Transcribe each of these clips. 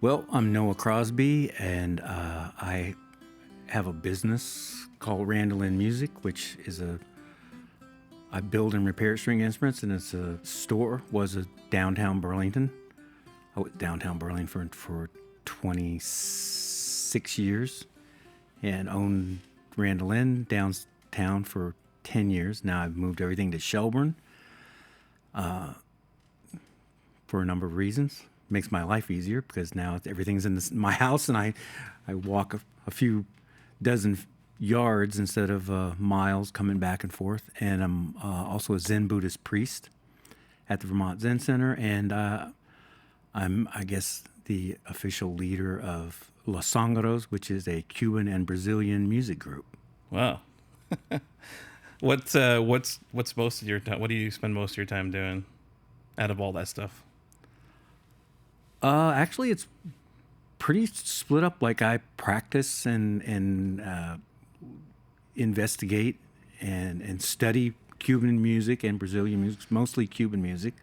Well, I'm Nowa Crosby, and I have a business called Randolin Music, which is I build and repair string instruments, and it's a store, was a downtown Burlington. I was downtown Burlington for 26 years, and owned Randolin downtown for 10 years. Now I've moved everything to Shelburne for a number of reasons. Makes my life easier because now everything's in my house, and I walk a few dozen yards instead of miles coming back and forth. And I'm also a Zen Buddhist priest at the Vermont Zen Center, and I'm, I guess, the official leader of Los Sóngoros, which is a Cuban and Brazilian music group. Wow. What's most of your time? What do you spend most of your time doing out of all that stuff? Actually, it's pretty split up. Like I practice and investigate and study Cuban music and Brazilian music, mostly Cuban music,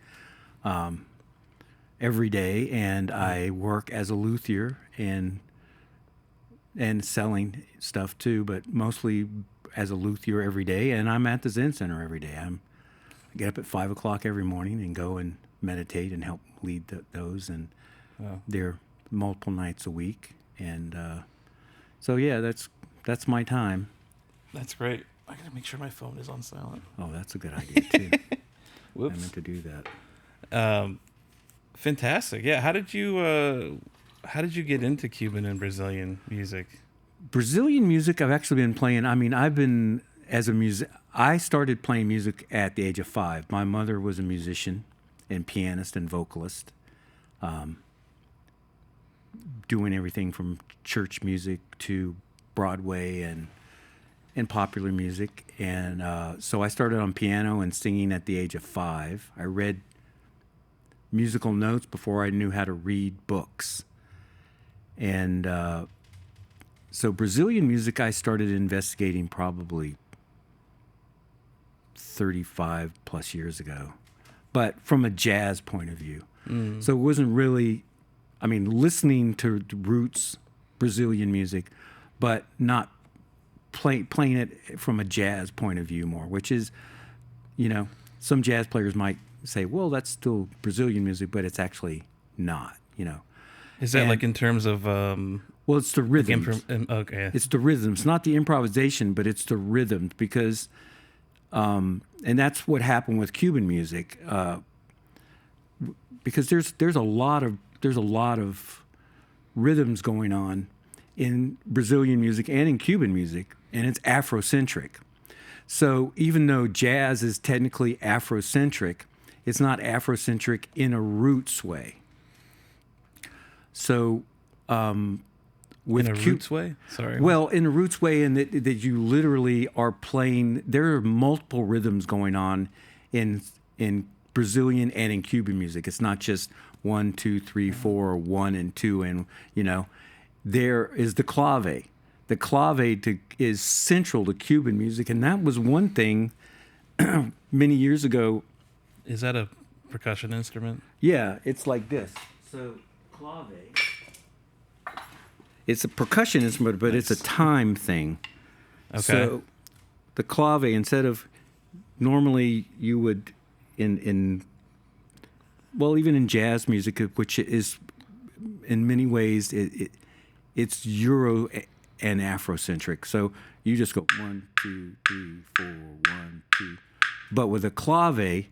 every day. And I work as a luthier and selling stuff too, but mostly as a luthier every day. And I'm at the Zen Center every day. I get up at 5 o'clock every morning and go and meditate and help lead those. And they're multiple nights a week. And so, yeah, that's my time. That's great. I gotta make sure my phone is on silent. Oh, that's a good idea too. Whoops. I meant to do that. Fantastic. Yeah. How did you get into Cuban and Brazilian music? Brazilian music, I've actually been playing. I mean, I started playing music at the age of 5. My mother was a musician and pianist and vocalist, doing everything from church music to Broadway and popular music. And so I started on piano and singing at the age of 5. I read musical notes before I knew how to read books. And so Brazilian music I started investigating probably 35 plus years ago, but from a jazz point of view. So it wasn't really, I mean, listening to roots Brazilian music, but not playing it from a jazz point of view more, which is, some jazz players might say, well, that's still Brazilian music, but it's actually not, Is that like in terms of... well, it's the rhythms. Okay. It's the rhythms, not the improvisation, but it's the rhythms, because, and that's what happened with Cuban music, because there's a lot of rhythms going on in Brazilian music and in Cuban music, and it's Afrocentric. So even though jazz is technically Afrocentric, it's not Afrocentric in a roots way. So, with in a roots way? Sorry. Well, in a roots way, in that you literally are playing. There are multiple rhythms going on in Brazilian and in Cuban music. It's not just 1, 2, 3, 4, or 1 and 2, and there is the clave. The clave is central to Cuban music, and that was one thing many years ago. Is that a percussion instrument? Yeah, it's like this. So clave. It's a percussion instrument, but it's a time thing. Okay. So the clave, instead of normally you would even in jazz music, which is in many ways it's Euro and Afrocentric. So you just go 1, 2, 3, 4, 1, 2. But with a clave,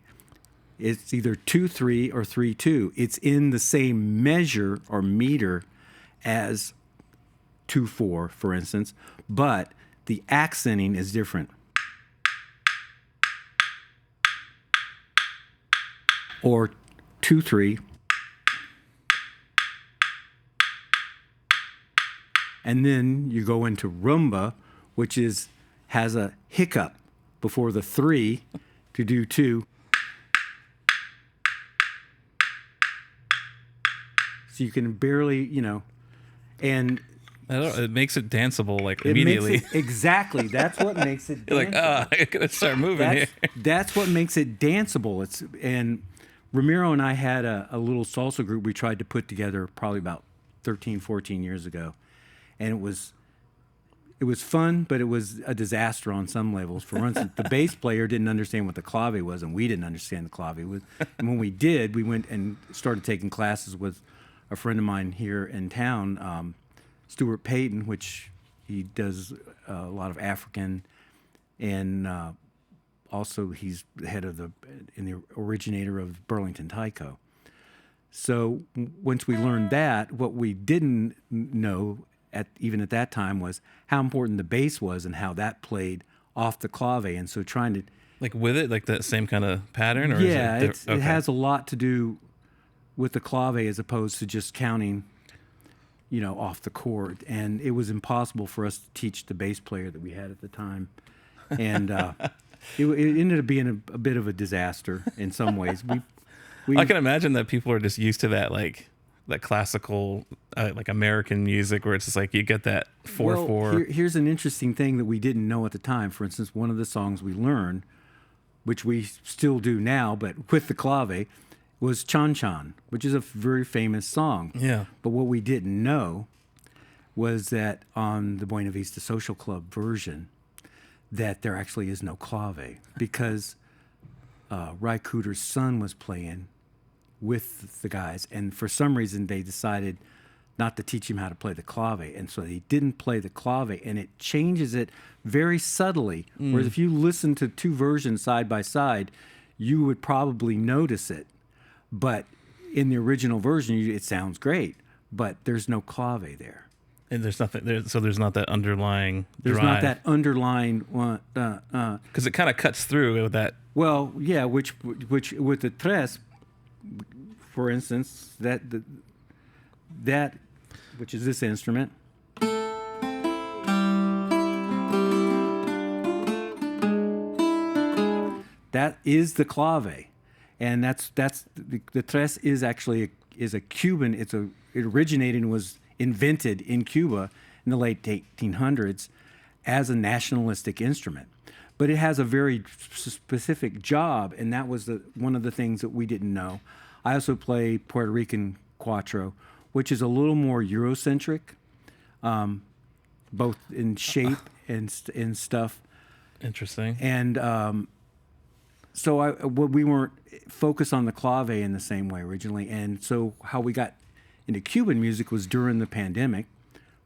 it's either 2, 3 or 3, 2. It's in the same measure or meter as 2, 4, for instance, but the accenting is different. Or 2, 3. And then you go into rumba, which has a hiccup before the 3 to do 2. So you can barely, and it makes it danceable, like immediately. Exactly. That's what makes it danceable. You're like, I gotta start moving here. That's what makes it danceable. And Ramiro and I had a little salsa group we tried to put together probably about 13, 14 years ago. And it was fun, but it was a disaster on some levels. For instance, the bass player didn't understand what the clave was, and we didn't understand the clave. And when we did, we went and started taking classes with a friend of mine here in town, Stuart Payton, which he does a lot of African, and also he's the head of the originator of Burlington Taiko. So once we learned that, what we didn't know even at that time was how important the bass was and how that played off the clave. And so trying to Like with it, like that same kind of pattern, or yeah, is it it has a lot to do with the clave as opposed to just counting, off the chord. And it was impossible for us to teach the bass player that we had at the time, and it ended up being a bit of a disaster in some ways. I can imagine that people are just used to that, like that classical, like American music, where it's just like you get that 4/4. Here's an interesting thing that we didn't know at the time. For instance, one of the songs we learned, which we still do now, but with the clave, was Chan Chan, which is a very famous song. Yeah. But what we didn't know was that on the Buena Vista Social Club version, that there actually is no clave, because Ry Cooder's son was playing with the guys, and for some reason they decided not to teach him how to play the clave, and so they didn't play the clave, and it changes it very subtly. Whereas if you listen to two versions side by side, you would probably notice it, but in the original version it sounds great, but there's no clave there. And there's nothing there, so there's not that underlying There's drive. not that underlying Because it kind of cuts through with that. well, yeah, which with the tres, for instance, that which is this instrument, that is the clave, and that's the tres is actually a Cuban. It originated and was invented in Cuba in the late 1800s as a nationalistic instrument. But it has a very specific job, and that was one of the things that we didn't know. I also play Puerto Rican cuatro, which is a little more Eurocentric, both in shape and in stuff. Interesting. And so we weren't focused on the clave in the same way originally. And so how we got into Cuban music was during the pandemic,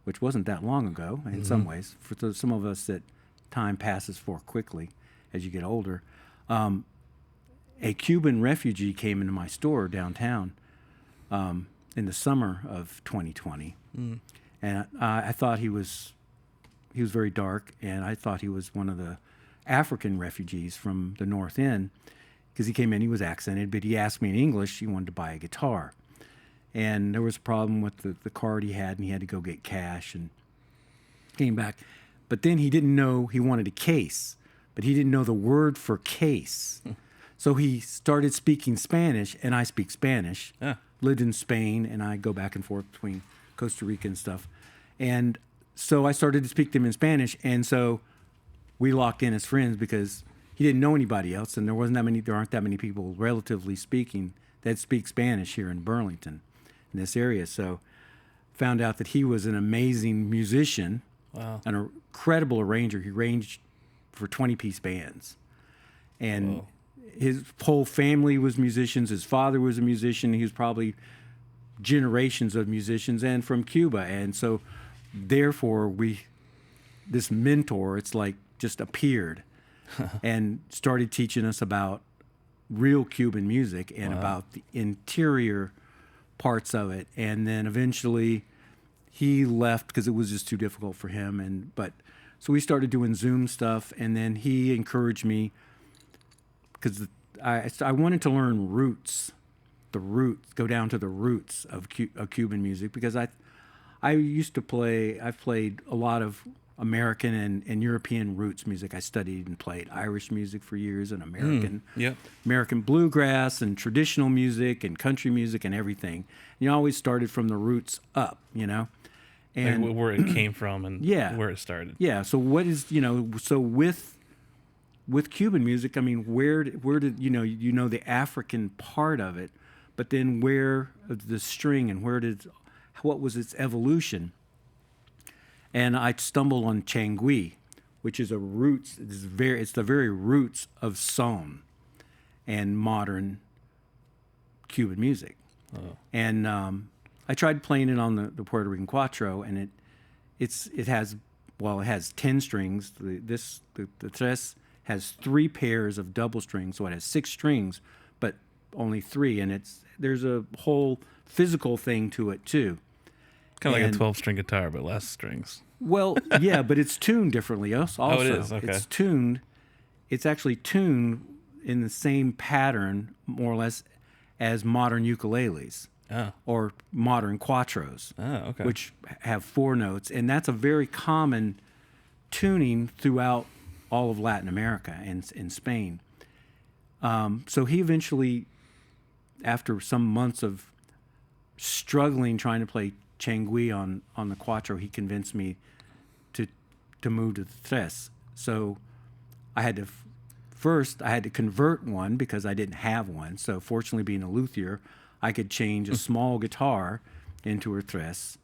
which wasn't that long ago in some ways. For some of us, that time passes for quickly as you get older. A Cuban refugee came into my store downtown in the summer of 2020, and I thought he was very dark, and I thought he was one of the African refugees from the North End, because he came in, he was accented, but he asked me in English he wanted to buy a guitar. And there was a problem with the card he had, and he had to go get cash, and came back. But then he didn't know he wanted a case, but he didn't know the word for case. So he started speaking Spanish, and I speak Spanish. Yeah. Lived in Spain, and I go back and forth between Costa Rica and stuff. And so I started to speak to him in Spanish, and so we locked in as friends because he didn't know anybody else, and there aren't that many people, relatively speaking, that speak Spanish here in Burlington, in this area. So found out that he was an amazing musician. Wow. An incredible arranger. He arranged for 20-piece bands. And Whoa. his whole family was musicians. His father was a musician. He was probably generations of musicians, and from Cuba. And so therefore this mentor, it's like just appeared and started teaching us about real Cuban music and about the interior parts of it. And then eventually he left because it was just too difficult for him. So we started doing Zoom stuff, and then he encouraged me because I wanted to learn go down to the roots of Cuban music, because I've played a lot of American and European roots music. I studied and played Irish music for years, and American bluegrass and traditional music and country music and everything. You always started from the roots up, and like where it came from and where it started. Yeah. So with Cuban music, I mean, where did the African part of it, but then where the string and what was its evolution. And I stumbled on changui, which is it's the very roots of son and modern Cuban music. Oh. And I tried playing it on the Puerto Rican cuatro, and it has 10 strings. The tres has 3 pairs of double strings, so it has 6 strings, but only 3, and there's a whole physical thing to it too. Kind of like a 12-string guitar, but less strings. Well, yeah, but it's tuned differently. Also, oh, it is. Okay. It's tuned. It's actually tuned in the same pattern, more or less, as modern ukuleles or modern cuatros, which have 4 notes, and that's a very common tuning throughout all of Latin America and in Spain. So he eventually, after some months of struggling trying to play changui on the cuatro, he convinced me to move to the tres. So I had to first convert one because I didn't have one. So fortunately, being a luthier, I could change a small guitar into a tres,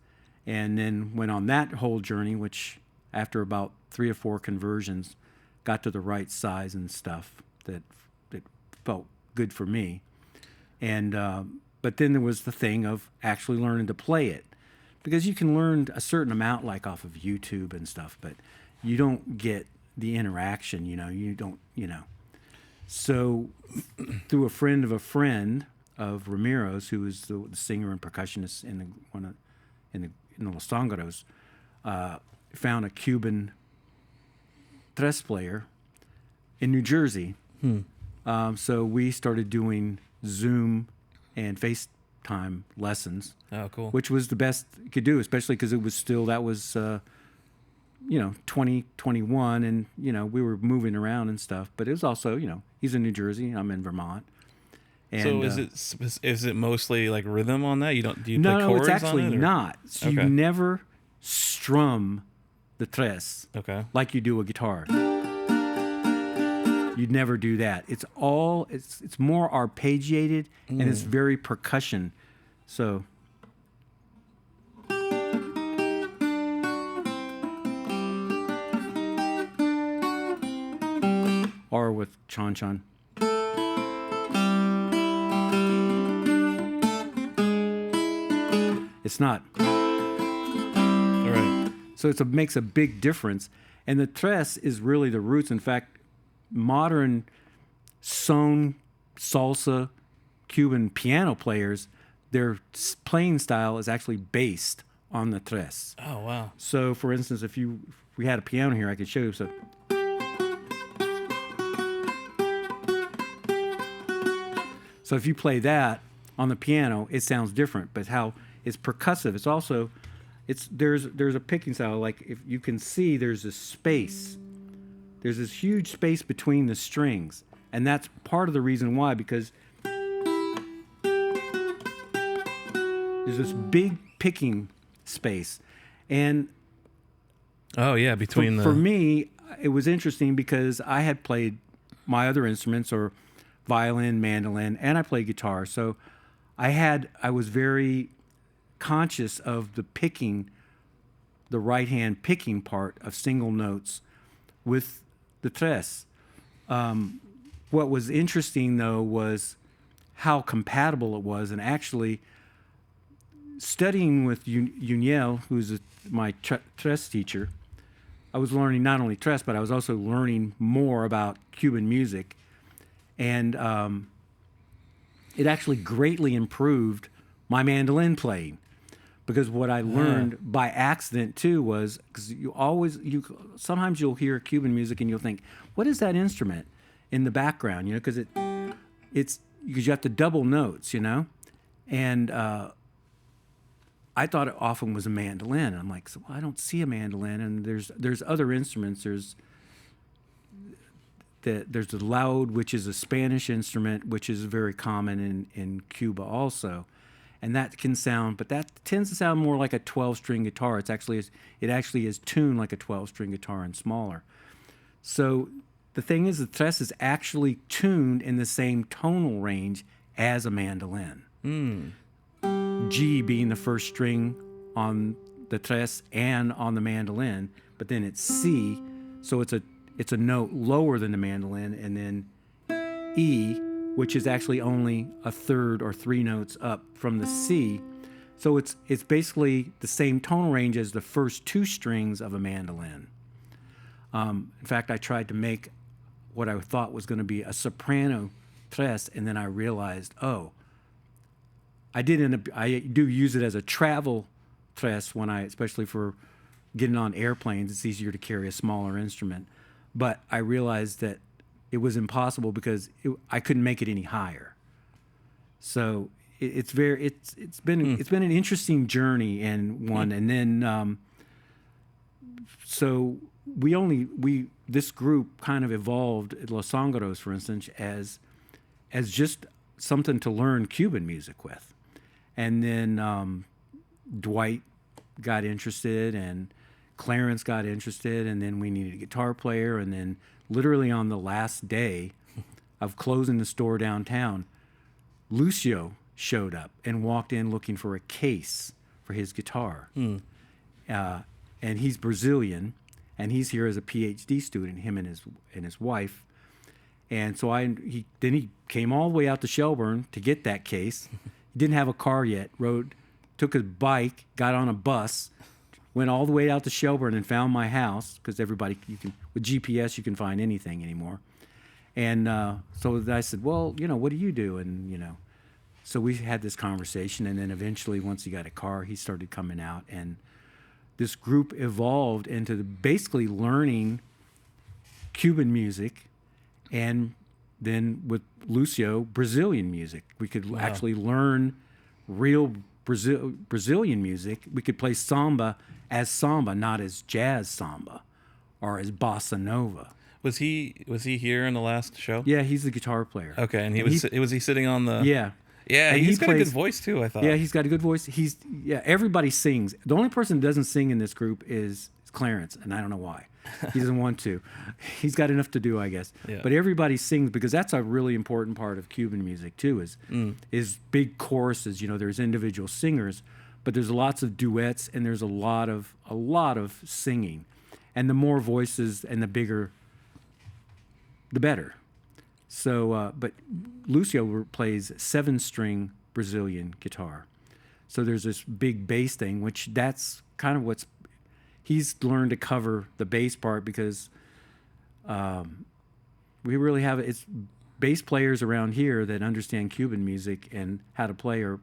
and then went on that whole journey, which after about 3 or 4 conversions, got to the right size and stuff that felt good for me. And but then there was the thing of actually learning to play it, because you can learn a certain amount like off of YouTube and stuff, but you don't get the interaction, you don't. So through a friend of Ramiro's, who was the singer and percussionist in the Los Sóngoros, found a Cuban tres player in New Jersey. So we started doing Zoom and FaceTime lessons. Oh, cool. Which was the best you could do, especially because it was still, that was 2021, and we were moving around and stuff. But it was also, he's in New Jersey, I'm in Vermont. And, so is it mostly like rhythm on that? Do you play chords on it? No, it's actually not. So okay. You never strum the tres like you do a guitar. You'd never do that. It's more arpeggiated, and it's very percussion. So or with chan-chan. It's not. All right. So it makes a big difference. And the tres is really the roots. In fact, modern son, salsa, Cuban piano players, their playing style is actually based on the tres. Oh, wow. So, for instance, if we had a piano here, I could show you. So if you play that on the piano, it sounds different. But how it's percussive. It's also, there's a picking style. Like if you can see, there's a space. There's this huge space between the strings, and that's part of the reason why, because there's this big picking space. And oh yeah, between for me, it was interesting because I had played my other instruments, or violin, mandolin, and I played guitar. So I was very conscious of the right hand picking part of single notes with the tres. What was interesting, though, was how compatible it was. And actually, studying with Uniel, who's my tres teacher, I was learning not only tres, but I was also learning more about Cuban music. And it actually greatly improved my mandolin playing. Because what I learned by accident too was, because sometimes you'll hear Cuban music and you'll think, what is that instrument in the background? Because it's because you have to double notes, and I thought it often was a mandolin. I'm like, so I don't see a mandolin, and there's other instruments. There's the laúd, which is a Spanish instrument, which is very common in Cuba also. And that can sound, but that tends to sound more like a 12-string guitar. It actually is tuned like a 12-string guitar and smaller. So the thing is, the tres is actually tuned in the same tonal range as a mandolin. G being the first string on the tres and on the mandolin, but then it's C, so it's a note lower than the mandolin, and then E, which is actually only a third or 3 notes up from the C. So it's basically the same tonal range as the first 2 strings of a mandolin. In fact, I tried to make what I thought was going to be a soprano tres, and then I realized, I do use it as a travel tres especially for getting on airplanes. It's easier to carry a smaller instrument. But I realized that it was impossible because I couldn't make it any higher. So it's been an interesting journey and one. And then so this group kind of evolved at Los Sóngoros, for instance, as just something to learn Cuban music with. And then Dwight got interested and Clarence got interested, and then we needed a guitar player, and then literally on the last day of closing the store downtown, Lucio showed up and walked in looking for a case for his guitar. And he's Brazilian, and he's here as a PhD student, him and his wife. And so he came all the way out to Shelburne to get that case. He didn't have a car yet, took his bike, got on a bus, went all the way out to Shelburne and found my house, because with GPS you can find anything anymore. And so I said, well, what do you do? And so we had this conversation, and then eventually once he got a car, he started coming out, and this group evolved into basically learning Cuban music, and then with Lucio, Brazilian music. We could actually learn real Brazilian music. We could play samba as samba, not as jazz samba or as bossa nova. Was he here in the last show? Yeah, he's the guitar player. Okay, and was he sitting on the? Yeah. Yeah, he's got a good voice too, I thought. Yeah, he's got a good voice. Everybody sings. The only person that doesn't sing in this group is Clarence, and I don't know why. He doesn't want to. He's got enough to do, I guess. Yeah. But everybody sings, because that's a really important part of Cuban music too, is big choruses. There's individual singers, but there's lots of duets, and there's a lot of singing. And the more voices and the bigger, the better. So, but Lucio plays 7-string Brazilian guitar. So there's this big bass thing, which that's kind of he's learned to cover the bass part, because we really it's bass players around here that understand Cuban music and how to play are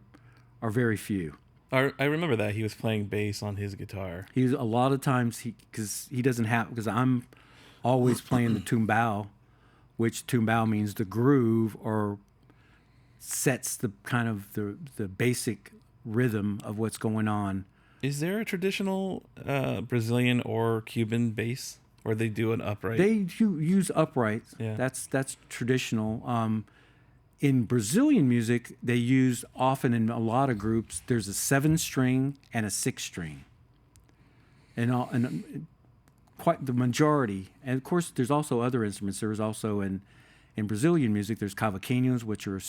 very few. I remember that he was playing bass on his guitar. He's a lot of times because I'm always playing the tumbao, which tumbao means the groove, or sets the kind of the basic rhythm of what's going on. Is there a traditional Brazilian or Cuban bass, or they do an upright? They use uprights. Yeah. That's traditional. In Brazilian music, they use often in a lot of groups, there's a 7-string and a 6-string. And quite the majority. And of course, there's also other instruments. There's also in Brazilian music, there's cavaquinhos, which are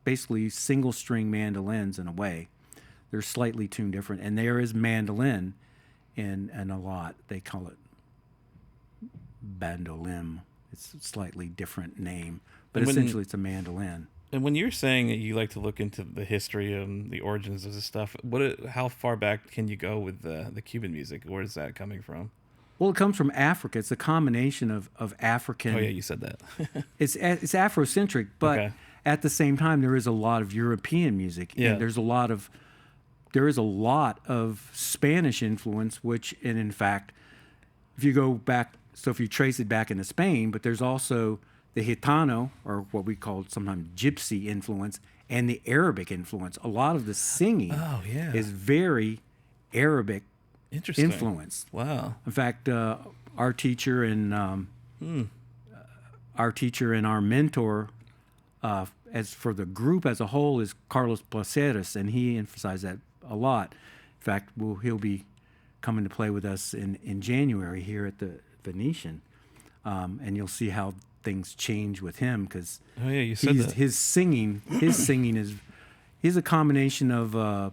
basically single-string mandolins in a way. They're slightly tuned different. And there is mandolin in a lot. They call it bandolim. It's a slightly different name. But essentially, it's a mandolin. And when you're saying that you like to look into the history and the origins of this stuff, how far back can you go with the Cuban music? Where is that coming from? Well, it comes from Africa. It's a combination of African. Oh yeah, you said that. it's Afrocentric, but at the same time, there is a lot of European music. Yeah. And there is a lot of Spanish influence, and in fact, if you go back, so if you trace it back into Spain, but there's also the Gitano, or what we call sometimes gypsy influence, and the Arabic influence. A lot of the singing is very Arabic influence. Wow. In fact, our teacher and our mentor, as for the group as a whole, is Carlos Placeres, and he emphasized that a lot. In fact, he'll be coming to play with us in January here at the Venetian, and you'll see how things change with him, because you said that. His singing is he's a combination of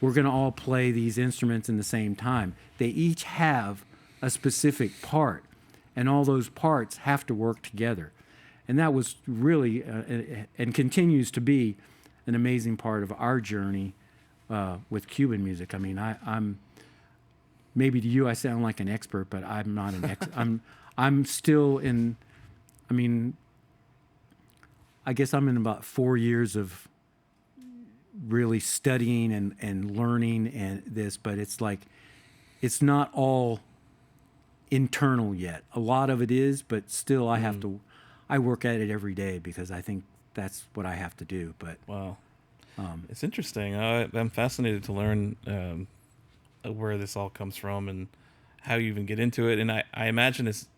we're going to all play these instruments in the same time. They each have a specific part, and all those parts have to work together. And that was really, and continues to be, an amazing part of our journey with Cuban music. I mean, I'm maybe to you I sound like an expert, but I'm not an expert. I'm still in. I mean, I guess I'm in about 4 years of really studying and learning and this, but it's like, it's not all internal yet. A lot of it is, but still I work at it every day because I think that's what I have to do. But wow, it's interesting. I'm fascinated to learn where this all comes from and how you even get into it. And I imagine it's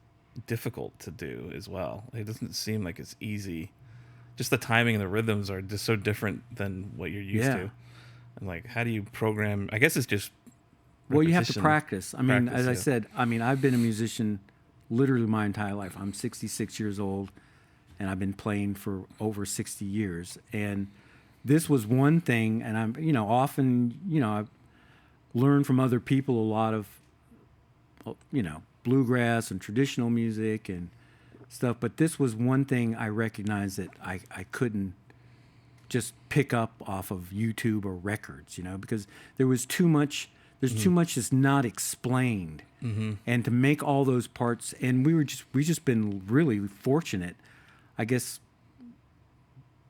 difficult to do as well. It doesn't seem like it's easy. Just the timing and the rhythms are just so different than what you're used to. And like, how do you program? I guess it's just well, you have to practice. I mean, as I yeah. said, I mean, I've been a musician literally my entire life. I'm 66 years old, and I've been playing for over 60 years. And this was one thing, and I'm, often, I've learned from other people a lot of, bluegrass and traditional music and stuff. But this was one thing I recognized that I couldn't just pick up off of YouTube or records, because there was too much. There's too much that's not explained, and to make all those parts. And we just been really fortunate. I guess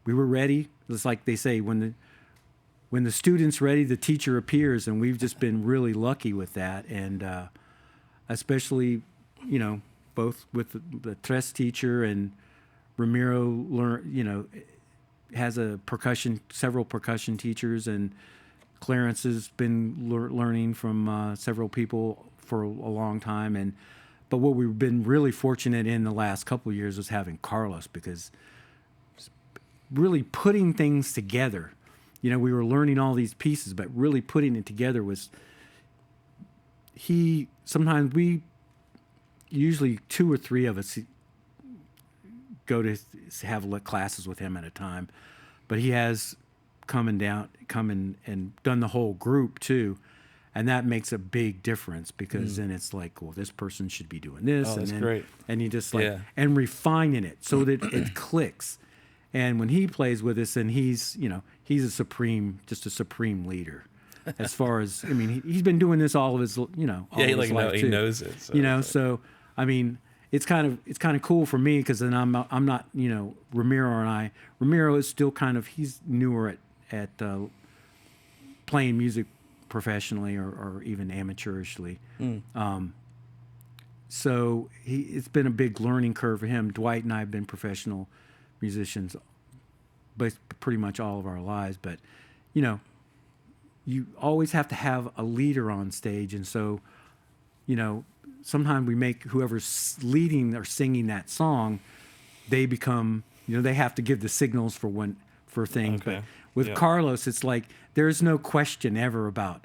we were ready. It's like they say, when the student's ready, the teacher appears, and we've just been really lucky with that. And especially, both with the Tres teacher and Ramiro has several percussion teachers, and Clarence has been learning from several people for a long time. But what we've been really fortunate in the last couple of years was having Carlos, because really putting things together, we were learning all these pieces, but really putting it together was, sometimes usually 2 or 3 of us go to have classes with him at a time, but he has come and done the whole group too, and that makes a big difference, because then it's like, well, this person should be doing this, and that's then, great. and you just and refining it so that it clicks. And when he plays with us, and he's a supreme leader, as far as, I mean, he's been doing this all of his all of his life he too. knows it. So So I mean, it's kind of cool for me, because then I'm not Ramiro is still he's newer at playing music professionally or even amateurishly. So it's been a big learning curve for him. Dwight and I have been professional musicians, but pretty much all of our lives. But you always have to have a leader on stage, and so sometimes we make whoever's leading or singing that song, they become, they have to give the signals for things. Okay. But with Carlos, it's like there's no question ever about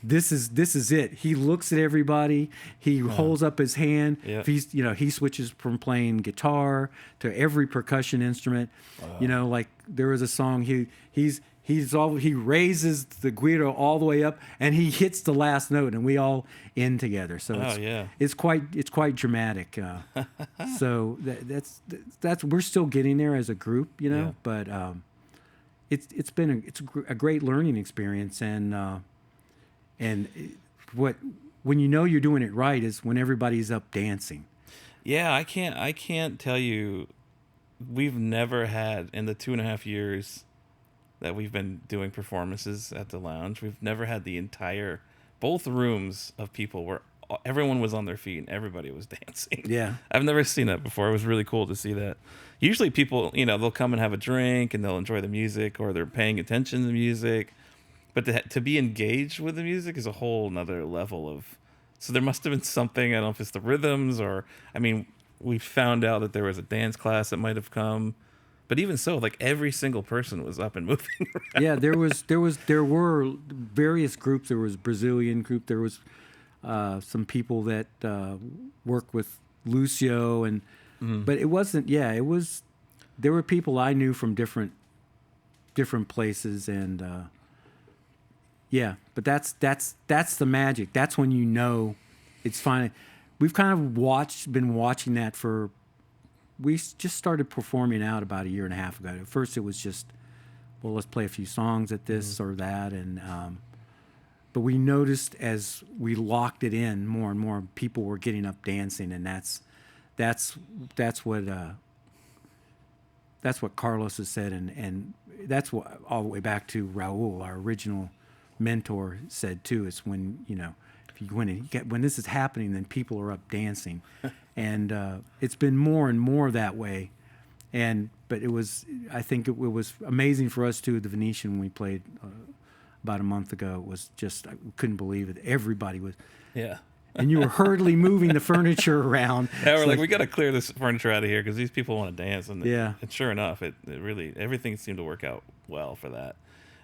this is it. He looks at everybody. He holds up his hand. Yeah. He switches from playing guitar to every percussion instrument. Like there was a song he raises the guiro all the way up, and he hits the last note, and we all end together. So it's quite dramatic. So that's we're still getting there as a group, but it's been a great learning experience, and when you're doing it right is when everybody's up dancing. Yeah, I can't tell you, we've never had, in the 2.5 years that we've been doing performances at the lounge, we've never had both rooms of people where everyone was on their feet and everybody was dancing. Yeah. I've never seen that before. It was really cool to see that. Usually people, they'll come and have a drink and they'll enjoy the music, or they're paying attention to the music. But to be engaged with the music is a whole nother level of... So there must have been something, I don't know if it's the rhythms or... I mean, we found out that there was a dance class that might have come. But even so, like, every single person was up and moving around. Yeah, there were various groups. There was a Brazilian group. There was some people that worked with Lucio, and but it wasn't. Yeah, it was. There were people I knew from different places, and Yeah, but that's the magic. That's when you know it's fine. We've kind of been watching that for. We just started performing out about a year and a half ago. At first, it was just, well, let's play a few songs at this or that, and but we noticed as we locked it in, more and more people were getting up dancing, and that's what Carlos has said, and that's what all the way back to Raul, our original mentor, said too. It's when when this is happening, then people are up dancing, and it's been more and more that way. But I think it was amazing for us too at the Venetian when we played about a month ago. It was just, I couldn't believe it. Everybody was. Yeah. And you were hurriedly moving the furniture around. Yeah, we're like, we got to clear this furniture out of here because these people want to dance. And sure enough, it really, everything seemed to work out well for that.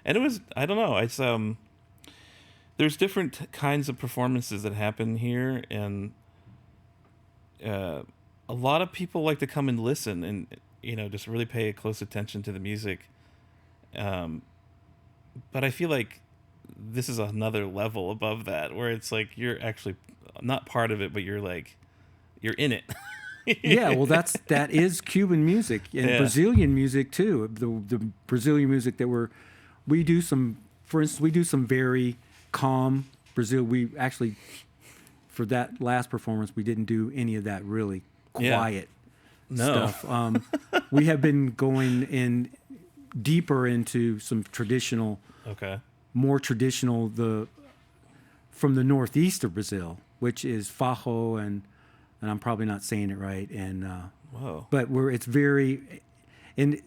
And it was, I don't know, it's there's different kinds of performances that happen here, and a lot of people like to come and listen and just really pay close attention to the music. But I feel like this is another level above that, where it's like you're actually not part of it, but you're in it. Yeah, well, that is Cuban music and Brazilian music too. The Brazilian music we do some very calm Brazil. We actually, for that last performance, we didn't do any of that really quiet stuff. We have been going in deeper into some traditional, more traditional, from the northeast of Brazil, which is fajo, and I'm probably not saying it right, and but it's very, and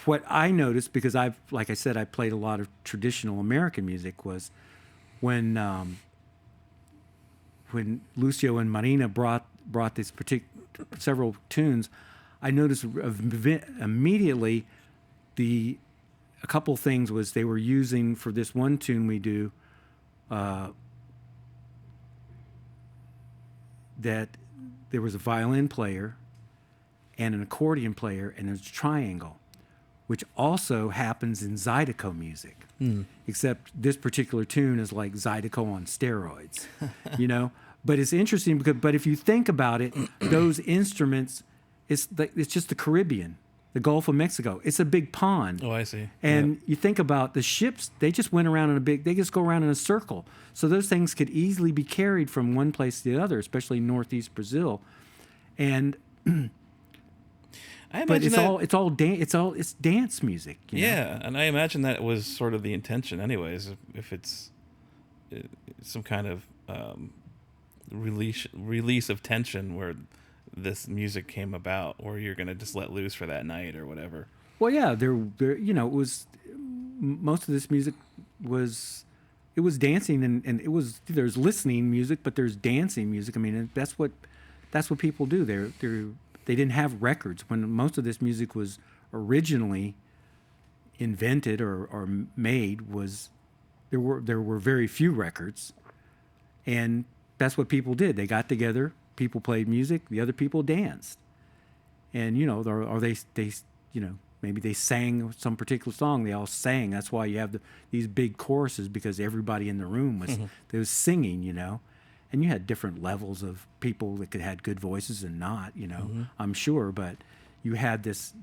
what I noticed, because like I said, I played a lot of traditional American music, was when Lucio and Marina brought this several tunes, I noticed immediately a couple things was they were using for this one tune we do, that there was a violin player and an accordion player, and there's a triangle, which also happens in Zydeco music. Except this particular tune is like Zydeco on steroids, But it's interesting but if you think about it, those instruments, it's just the Caribbean, the Gulf of Mexico. It's a big pond. Oh, I see. And you think about the ships, they just went around they just go around in a circle. So those things could easily be carried from one place to the other, especially northeast Brazil. And it's dance music. Yeah, and I imagine that was sort of the intention, anyways. If it's some kind of release of tension where this music came about, or you're gonna just let loose for that night or whatever. Well, yeah, there, it was most of this music was dancing, and there's listening music, but there's dancing music. I mean, that's what people do. They didn't have records when most of this music was originally invented or made. There were very few records, and that's what people did. They got together, people played music, the other people danced, and maybe they sang some particular song. They all sang. That's why you have these big choruses, because everybody in the room was singing, And you had different levels of people that had good voices and not, I'm sure, but you had this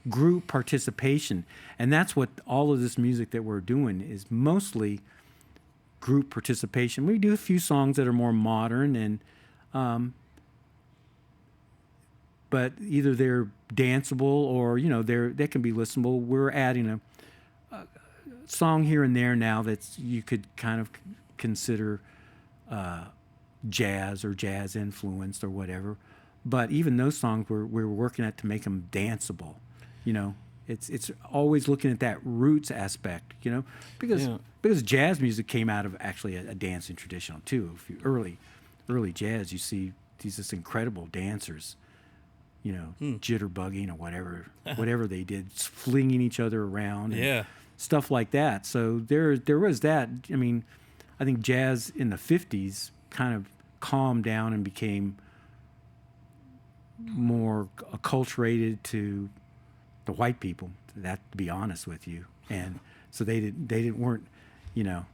group participation, and that's what all of this music that we're doing is mostly group participation. We do a few songs that are more modern, and but either they're danceable or they can be listenable. We're adding a song here and there now that you could kind of consider jazz or jazz influenced or whatever. But even those songs we're working at to make them danceable. It's always looking at that roots aspect, because jazz music came out of actually a dancing tradition too. If you early jazz, you see these incredible dancers, jitterbugging or whatever they did, flinging each other around, and stuff like that. So there was that. I mean, I think jazz in the 50s kind of calmed down and became more acculturated to the white people. To be honest with you, and so they weren't.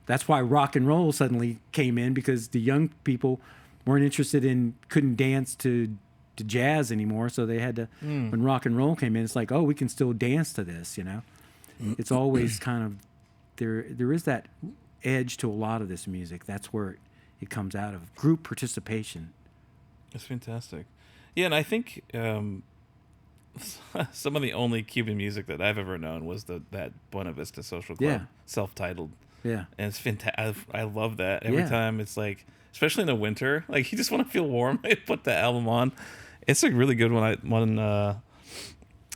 That's why rock and roll suddenly came in, because the young people couldn't dance to jazz anymore. So they had to, when rock and roll came in, it's like, oh, we can still dance to this, It's always kind of, there is that edge to a lot of this music. That's where it comes out of, group participation. That's fantastic. Yeah, and I think some of the only Cuban music that I've ever known was that Buena Vista Social Club, self-titled. Yeah. And it's fantastic. I love that. Every Yeah. time it's like, especially in the winter, like you just want to feel warm. I put the album on. It's a really good one.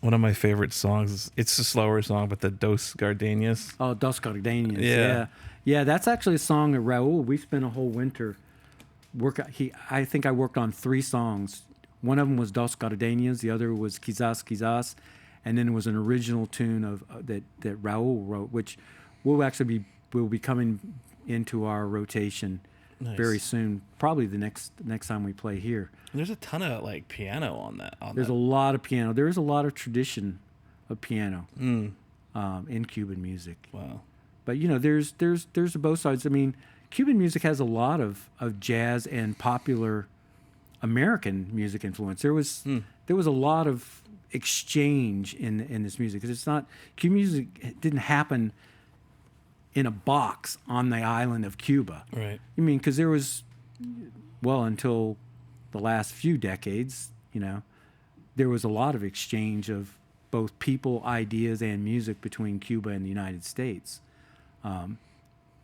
One of my favorite songs. It's a slower song, but the Dos Gardenias. Oh, Dos Gardenias. Yeah. Yeah, that's actually a song that Raul, we spent a whole winter I think I worked on 3 songs. One of them was Dos Gardenias, the other was Quizás Quizás, and then it was an original tune of that Raul wrote, which will be coming into our rotation very soon, probably the next time we play here. And there's a ton of like piano on that. There's a lot of piano. There is a lot of tradition of piano in Cuban music. Wow. But there's both sides. I mean, Cuban music has a lot of jazz and popular American music influence. There was a lot of exchange in this music, because Cuban music didn't happen in a box on the island of Cuba. Right. I mean, because there was, until the last few decades, there was a lot of exchange of both people, ideas, and music between Cuba and the United States.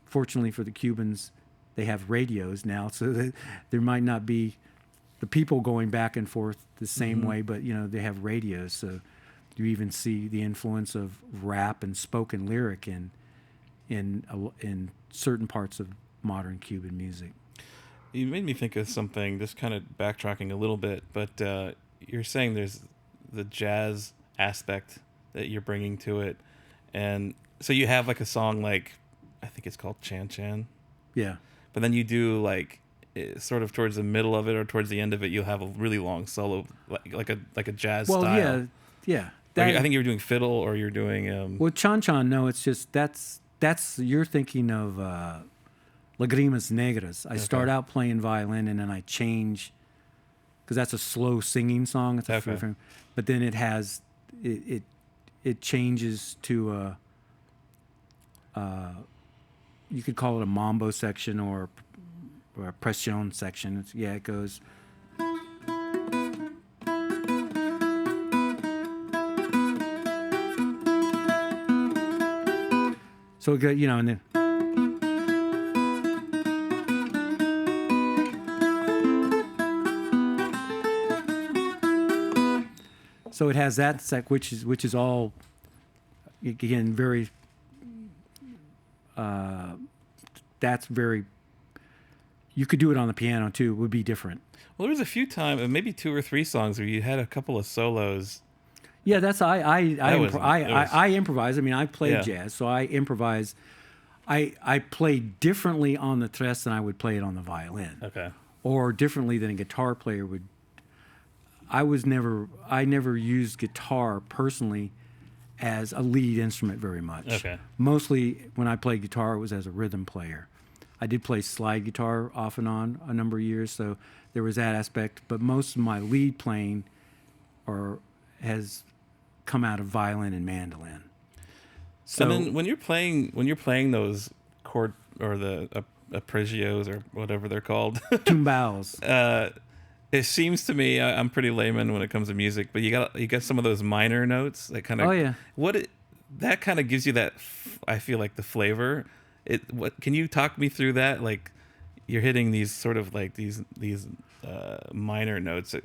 Fortunately for the Cubans, they have radios now, so that there might not be the people going back and forth the same way, but they have radios, so you even see the influence of rap and spoken lyric in certain parts of modern Cuban music. You made me think of something, just kind of backtracking a little bit, but you're saying there's the jazz aspect that you're bringing to it, and so you have like a song like, I think it's called Chan Chan. Yeah. But then you do like sort of towards the middle of it or towards the end of it, you'll have a really long solo, like a jazz style. Well, yeah. I think you were doing fiddle, or you're doing. Well, Chan Chan, no, it's just that's you're thinking of Lagrimas Negras. I start out playing violin, and then I change, because that's a slow singing song. It's but then it has it changes to you could call it a mambo section or a presión section. It goes. So it goes, and then. So it has that sec, which is all, again, very. That's very. You could do it on the piano too. It would be different. Well, there was a few times, maybe 2 or 3 songs where you had a couple of solos. Yeah, that's I improvise. I mean, I played jazz, so I improvise. I play differently on the tres than I would play it on the violin. Okay. Or differently than a guitar player would. I never used guitar personally as a lead instrument very much. Okay. Mostly when I played guitar, it was as a rhythm player. I did play slide guitar off and on a number of years, so there was that aspect. But most of my lead playing has come out of violin and mandolin. So, and then when you're playing those chord or the arpeggios or whatever they're called, tumbals. It seems to me, I'm pretty layman when it comes to music, but you got some of those minor notes that kind of that kind of gives you that I feel like the flavor. Can you talk me through that? Like you're hitting these sort of like these minor notes. It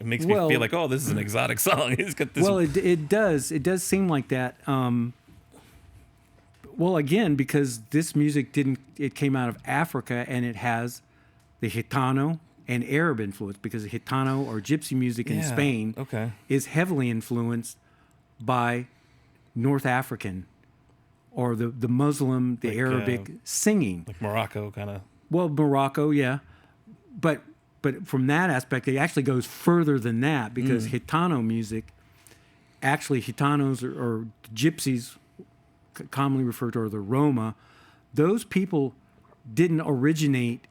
makes me feel like, oh, this is an exotic song. It's got this. Well, it does seem like that. Well, again, because this music it came out of Africa, and it has the Gitano and Arab influence, because the Gitano or gypsy music in Spain is heavily influenced by North African or the Muslim, the Arabic singing. Like Morocco kind of. Well, Morocco, yeah. But from that aspect, it actually goes further than that, because Gitano music, actually Gitanos or gypsies, commonly referred to, or the Roma, those people didn't originate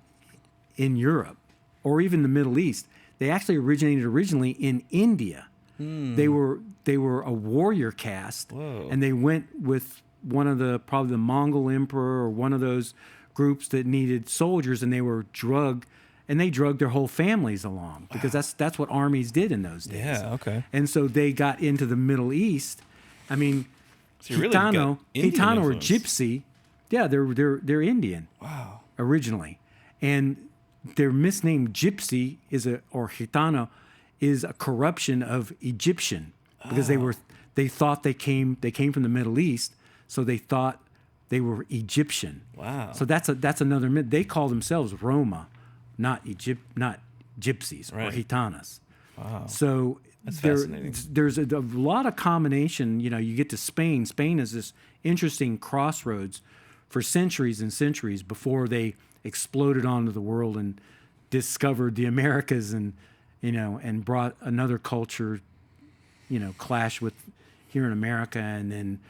in Europe or even the Middle East. They actually originated originally in India. They were a warrior caste, and they went with one of probably the Mongol emperor or one of those groups that needed soldiers, and they were drugged, and they drugged their whole families along because that's what armies did in those days. Yeah, okay. And so they got into the Middle East. I mean, So you really got Indian Gitano or influence. Gypsy, yeah, they're Indian. Wow. Originally, and their misnamed Gypsy or Gitano is a corruption of Egyptian because they thought they came from the Middle East, so they thought they were Egyptian. Wow. So that's another myth. They call themselves Roma, not Gypsies or Gitanas. Wow. So That's fascinating. there's a lot of combination. You know, you get to Spain. Spain is this interesting crossroads for centuries and centuries before they exploded onto the world and discovered the Americas and brought another culture, clash with here in America, and then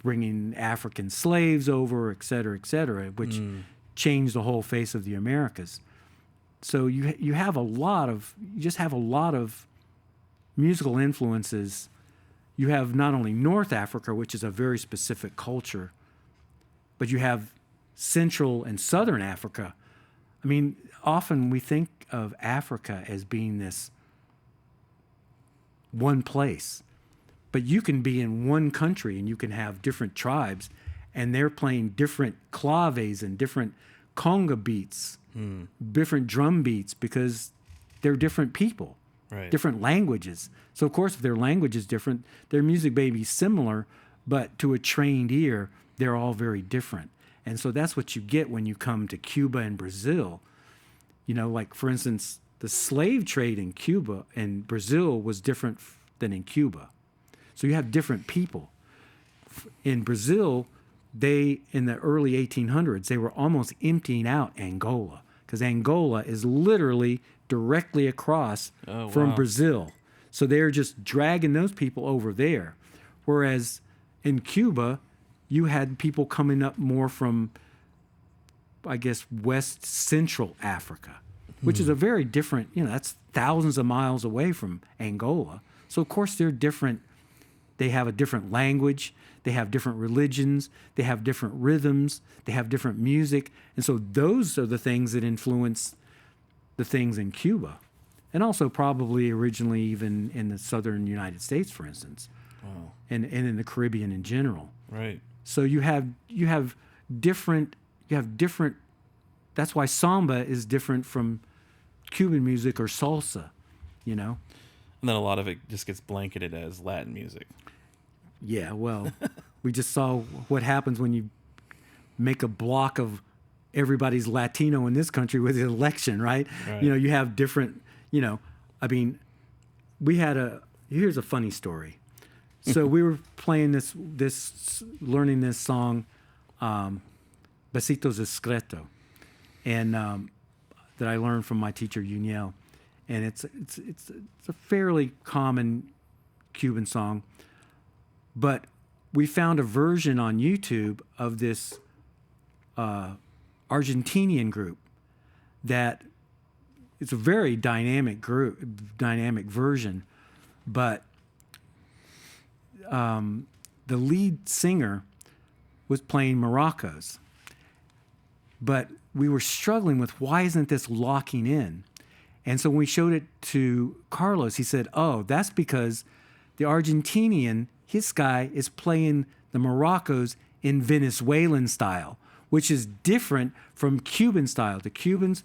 bringing African slaves over, et cetera, which changed the whole face of the Americas. So you just have a lot of musical influences. You have not only North Africa, which is a very specific culture, but you have Central and Southern Africa. I mean, often we think of Africa as being this one place, but you can be in one country and you can have different tribes, and they're playing different claves and different conga beats, different drum beats, because they're different people, different languages. So of course, if their language is different, their music may be similar, but to a trained ear, they're all very different. And so that's what you get when you come to Cuba and Brazil. Like, for instance, the slave trade in Cuba and Brazil was different than in Cuba. So you have different people. In Brazil, in the early 1800s, they were almost emptying out Angola, because Angola is literally directly across from Brazil. So they're just dragging those people over there. Whereas in Cuba, you had people coming up more from, I guess, West Central Africa, which is a very different, that's thousands of miles away from Angola. So, of course, they're different. They have a different language. They have different religions. They have different rhythms. They have different music. And so those are the things that influence the things in Cuba. And also probably originally even in the southern United States, for instance, and in the Caribbean in general. Right. So you have different. That's why samba is different from Cuban music or salsa, And then a lot of it just gets blanketed as Latin music. Yeah, well, we just saw what happens when you make a block of everybody's Latino in this country with the election, right? You have different. Here's a funny story. So we were playing learning this song, Besitos Discreto, and that I learned from my teacher Uniel, and it's a fairly common Cuban song, but we found a version on YouTube of this Argentinian group that it's a very dynamic version, but the lead singer was playing maracas, but we were struggling with why isn't this locking in? And so when we showed it to Carlos, he said, oh, that's because the Argentinian, his guy, is playing the maracas in Venezuelan style, which is different from Cuban style. The Cubans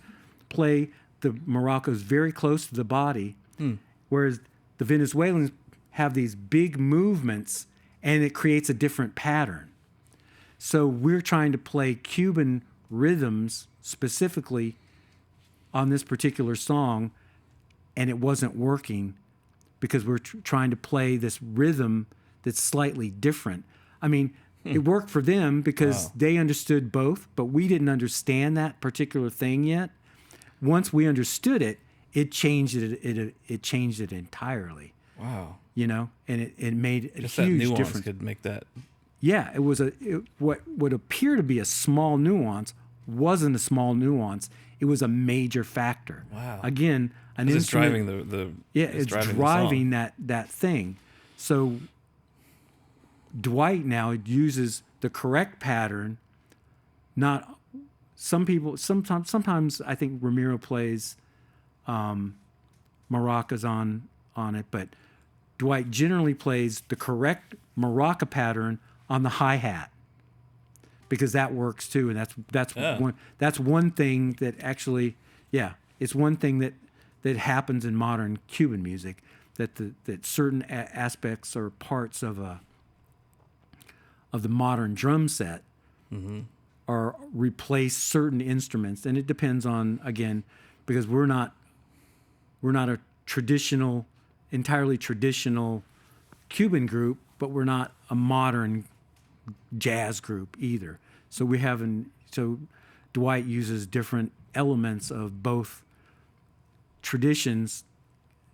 play the maracas very close to the body, whereas the Venezuelans have these big movements, and it creates a different pattern. So we're trying to play Cuban rhythms specifically on this particular song, and it wasn't working because we're trying to play this rhythm that's slightly different. I mean, it worked for them because they understood both, but we didn't understand that particular thing yet. Once we understood it, it changed it. It changed it entirely. Wow. And it made a Just huge that nuance difference. could make that yeah, what would appear to be a small nuance wasn't a small nuance. It was a major factor. Wow. Again, an It's instrument. driving the It's driving that thing. So Dwight now uses the correct pattern. Not some people. Sometimes I think Ramiro plays maracas on it, but Dwight generally plays the correct maraca pattern on the hi-hat because that works too, and that's one thing that actually, it's one thing that happens in modern Cuban music, that certain aspects or parts of the modern drum set are replace certain instruments, and it depends on, again, because we're not a entirely traditional Cuban group, but we're not a modern jazz group either. So so Dwight uses different elements of both traditions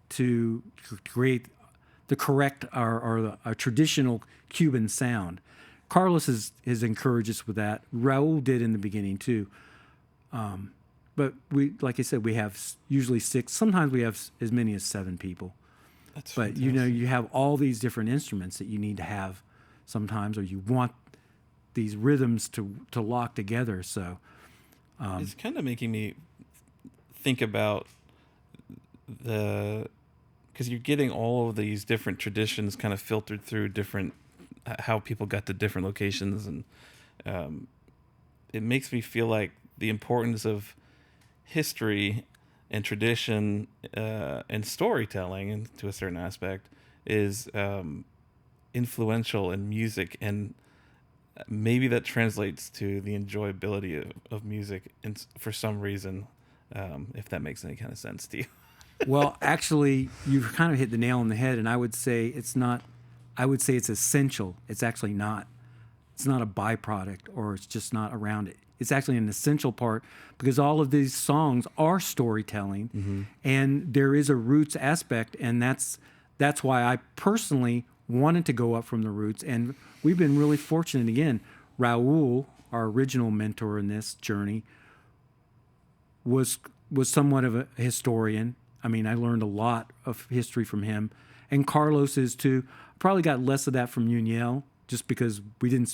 to create the correct or a traditional Cuban sound. Carlos has encouraged us with that. Raul did in the beginning too. But we, like I said, we have usually 6. Sometimes we have as many as 7 people. That's but fantastic. you have all these different instruments that you need to have sometimes, or you want these rhythms to lock together. So It's kind of making me think about because you're getting all of these different traditions kind of filtered through different how people got to different locations, and it makes me feel like the importance of history and tradition and storytelling, and to a certain aspect, is influential in music, and maybe that translates to the enjoyability of music, and for some reason, if that makes any kind of sense to you. well, actually, you've kind of hit the nail on the head, and I would say it's not. I would say it's essential. It's actually not. It's not a byproduct, or it's just not around it. It's actually an essential part, because all of these songs are storytelling, and there is a roots aspect, and that's why I personally wanted to go up from the roots. And we've been really fortunate. Again, Raul, our original mentor in this journey, was somewhat of a historian. I mean, I learned a lot of history from him, and Carlos is too. Probably got less of that from Uniel, just because we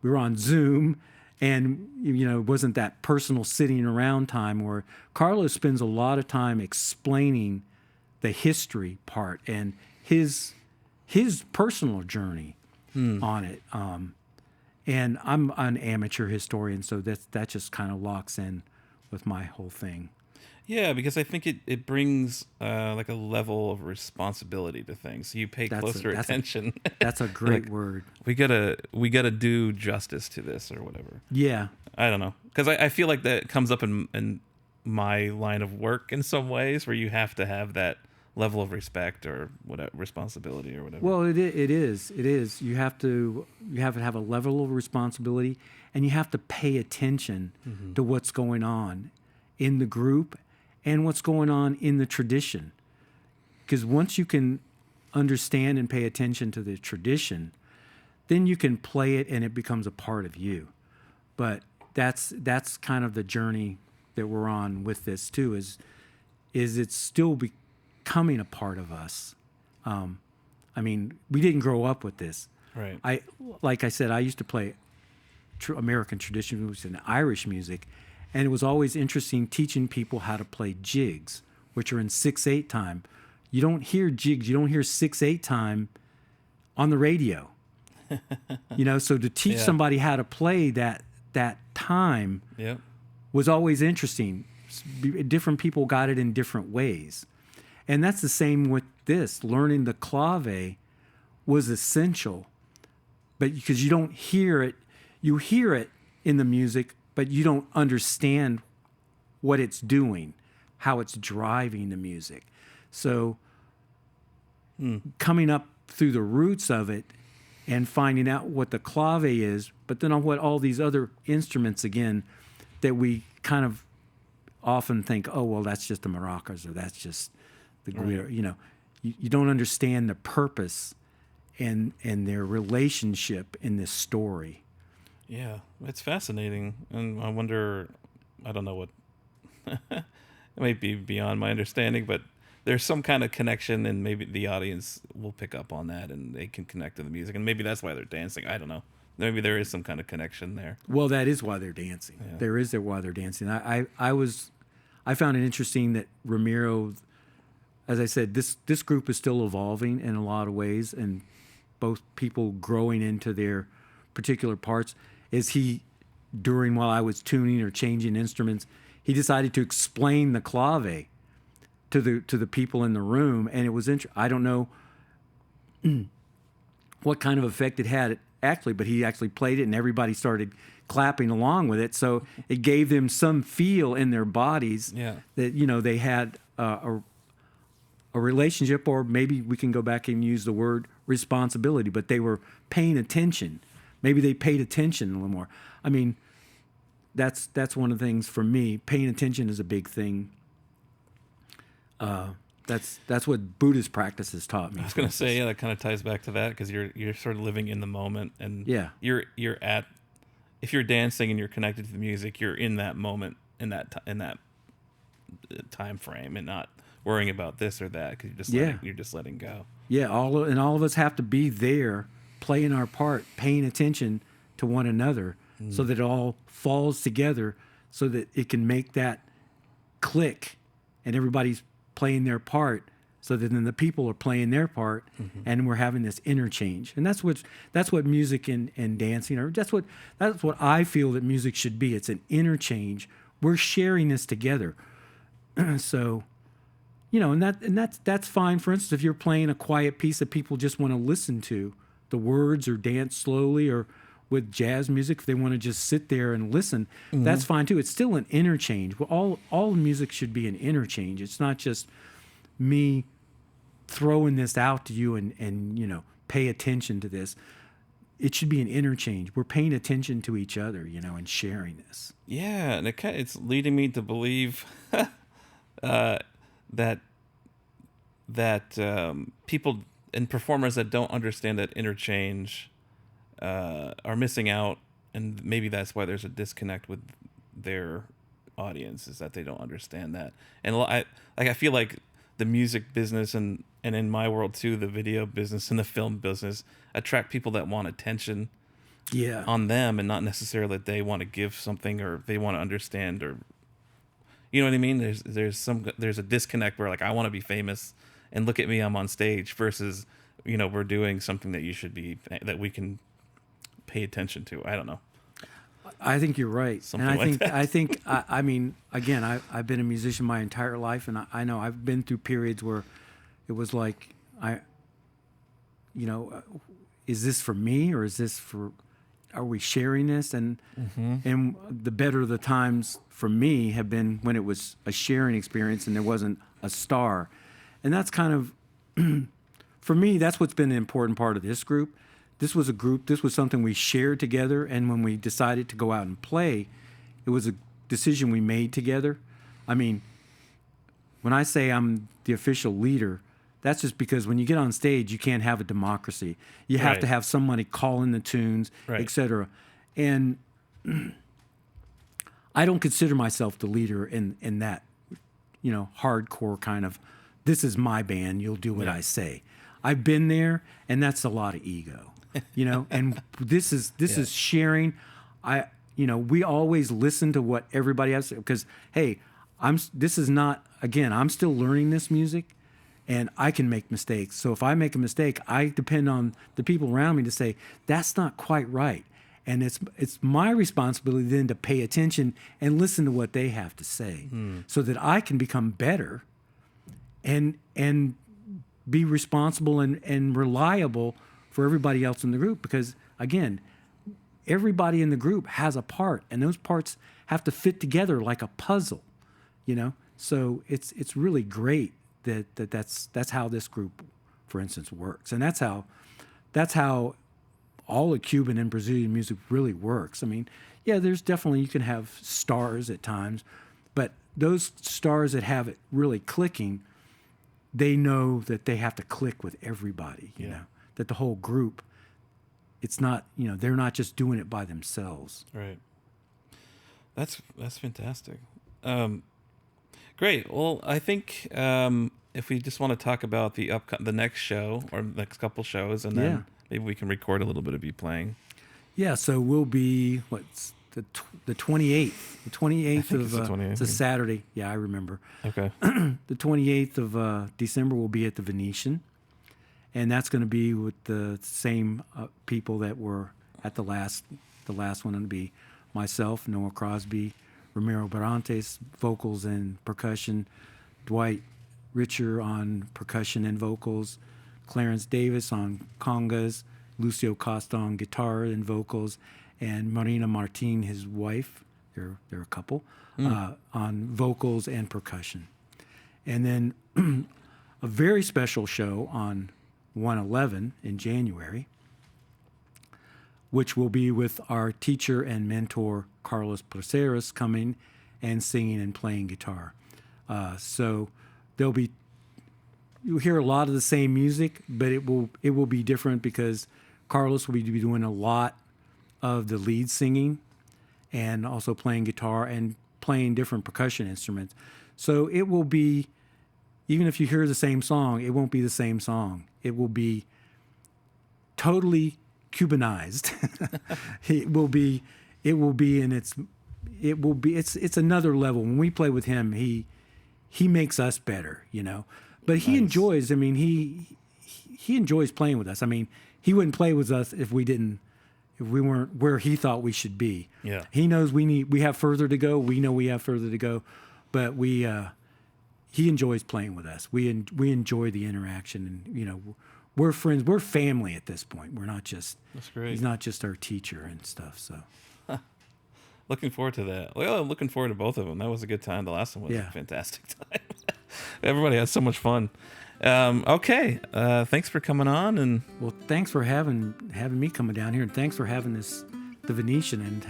were on Zoom, and it wasn't that personal sitting around time. Where Carlos spends a lot of time explaining the history part and his personal journey on it. And I'm an amateur historian, so that just kind of locks in with my whole thing. Yeah, because I think it brings like a level of responsibility to things. You pay closer attention. That's a great like, word. We gotta do justice to this or whatever. Yeah. I don't know, because I feel like that comes up in my line of work in some ways, where you have to have that level of respect or whatever, responsibility or whatever. Well, it is. You have to have a level of responsibility, and you have to pay attention to what's going on in the group and what's going on in the tradition. Because once you can understand and pay attention to the tradition, then you can play it and it becomes a part of you. But that's kind of the journey that we're on with this too, is it's still becoming a part of us. I mean, we didn't grow up with this. Right. Like I said, I used to play American traditional music and Irish music, and it was always interesting teaching people how to play jigs, which are in 6/8 time. You don't hear jigs, you don't hear 6/8 time on the radio. So to teach somebody how to play that time was always interesting. Different people got it in different ways. And that's the same with this. Learning the clave was essential, but because you don't hear it, you hear it in the music, but you don't understand what it's doing, how it's driving the music. So coming up through the roots of it and finding out what the clave is, but then on what all these other instruments, again, that we kind of often think, oh, well, that's just the maracas, or that's just the guitar. You don't understand the purpose and their relationship in this story. Yeah, it's fascinating, and I wonder. I don't know what. It might be beyond my understanding, but there's some kind of connection, and maybe the audience will pick up on that, and they can connect to the music, and maybe that's why they're dancing. I don't know. Maybe there is some kind of connection there. Well, that is why they're dancing. Yeah. There is why they're dancing. I found it interesting that Ramiro, as I said, this group is still evolving in a lot of ways, and both people growing into their particular parts. While I was tuning or changing instruments, he decided to explain the clave to the people in the room, and it was I don't know what kind of effect it had actually, but he actually played it, and everybody started clapping along with it. So it gave them some feel in their bodies that they had a relationship, or maybe we can go back and use the word responsibility, but they were paying attention. Maybe they paid attention a little more. I mean, that's one of the things for me. Paying attention is a big thing. That's what Buddhist practices taught me. I was going to say, that kind of ties back to that, because you're sort of living in the moment, and you're at, if you're dancing and you're connected to the music, you're in that moment, in that time frame, and not worrying about this or that, because you're just letting go. Yeah, all of us have to be there, playing our part, paying attention to one another, so that it all falls together, so that it can make that click, and everybody's playing their part, so that then the people are playing their part, and we're having this interchange. And that's what music and dancing are. That's what I feel that music should be. It's an interchange. We're sharing this together. So, and that's fine. For instance, if you're playing a quiet piece that people just want to listen to the words, or dance slowly, or with jazz music, if they want to just sit there and listen, that's fine too. It's still an interchange. Well, all music should be an interchange. It's not just me throwing this out to you and pay attention to this. It should be an interchange. We're paying attention to each other, and sharing this. Yeah, and it's leading me to believe that people and performers that don't understand that interchange are missing out, and maybe that's why there's a disconnect with their audience, is that they don't understand that. And I feel like the music business and in my world too, the video business and the film business attract people that want attention on them, and not necessarily that they want to give something, or they want to understand, or you know what I mean? There's a disconnect where, like, I want to be famous and look at me, I'm on stage, versus we're doing something that we can pay attention to. I don't know. I think you're right. I mean, again, I've been a musician my entire life, and I know I've been through periods where it was like, is this for me, or is this are we sharing this? And the better the times for me have been when it was a sharing experience and there wasn't a star. And that's kind of, for me, that's what's been an important part of this group. This was something we shared together, and when we decided to go out and play, it was a decision we made together. I mean, when I say I'm the official leader, that's just because when you get on stage, you can't have a democracy. You have to have somebody calling the tunes, etc. And I don't consider myself the leader in that, hardcore kind of, this is my band, you'll do what I say. I've been there, and that's a lot of ego. And this is sharing. We always listen to what everybody has to say, because, hey, I'm still learning this music, and I can make mistakes. So if I make a mistake, I depend on the people around me to say, that's not quite right. And it's my responsibility then to pay attention and listen to what they have to say, so that I can become better and be responsible and reliable for everybody else in the group. Because, again, everybody in the group has a part, and those parts have to fit together like a puzzle, So it's really great that's how this group, for instance, works. And that's how all the Cuban and Brazilian music really works. I mean, there's definitely, you can have stars at times, but those stars that have it really clicking, they know that they have to click with everybody, that the whole group, it's not, they're not just doing it by themselves. Right. That's fantastic. Great. Well, I think if we just want to talk about the next show or next couple shows, and then maybe we can record a little bit of you playing. Yeah. So we'll be the 28th. The 28th of it's the 28th. It's a Saturday. Yeah, I remember. Okay. The 28th of December will be at the Venetian, and that's going to be with the same people that were at the last one. It'll be myself, Nowa Crosby, Ramiro Barantes, vocals and percussion, Dwight Richer on percussion and vocals, Clarence Davis on congas, Lucio Costa on guitar and vocals, and Marina Martin, his wife, they're a couple, on vocals and percussion. And then a very special show on 1/11 in January, which will be with our teacher and mentor, Carlos Placeres, coming and singing and playing guitar. So you'll hear a lot of the same music, but it will be different because Carlos will be doing a lot of the lead singing and also playing guitar and playing different percussion instruments. So it will be, even if you hear the same song, it won't be the same song. It will be totally Cubanized. It's another level. When we play with him, he makes us better, But he enjoys, he enjoys playing with us. He wouldn't play with us if we weren't where he thought we should be. Yeah. He knows we have further to go. We know we have further to go, but he enjoys playing with us. We enjoy the interaction, and we're friends. We're family at this point. We're not just. That's great. He's not just our teacher and stuff. So. Looking forward to that. Well, I'm looking forward to both of them. That was a good time. The last one was a fantastic time. Everybody had so much fun. Okay. Thanks for coming on, and well, thanks for having me coming down here, and thanks for having the Venetian, and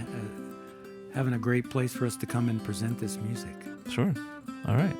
having a great place for us to come and present this music. Sure. All right.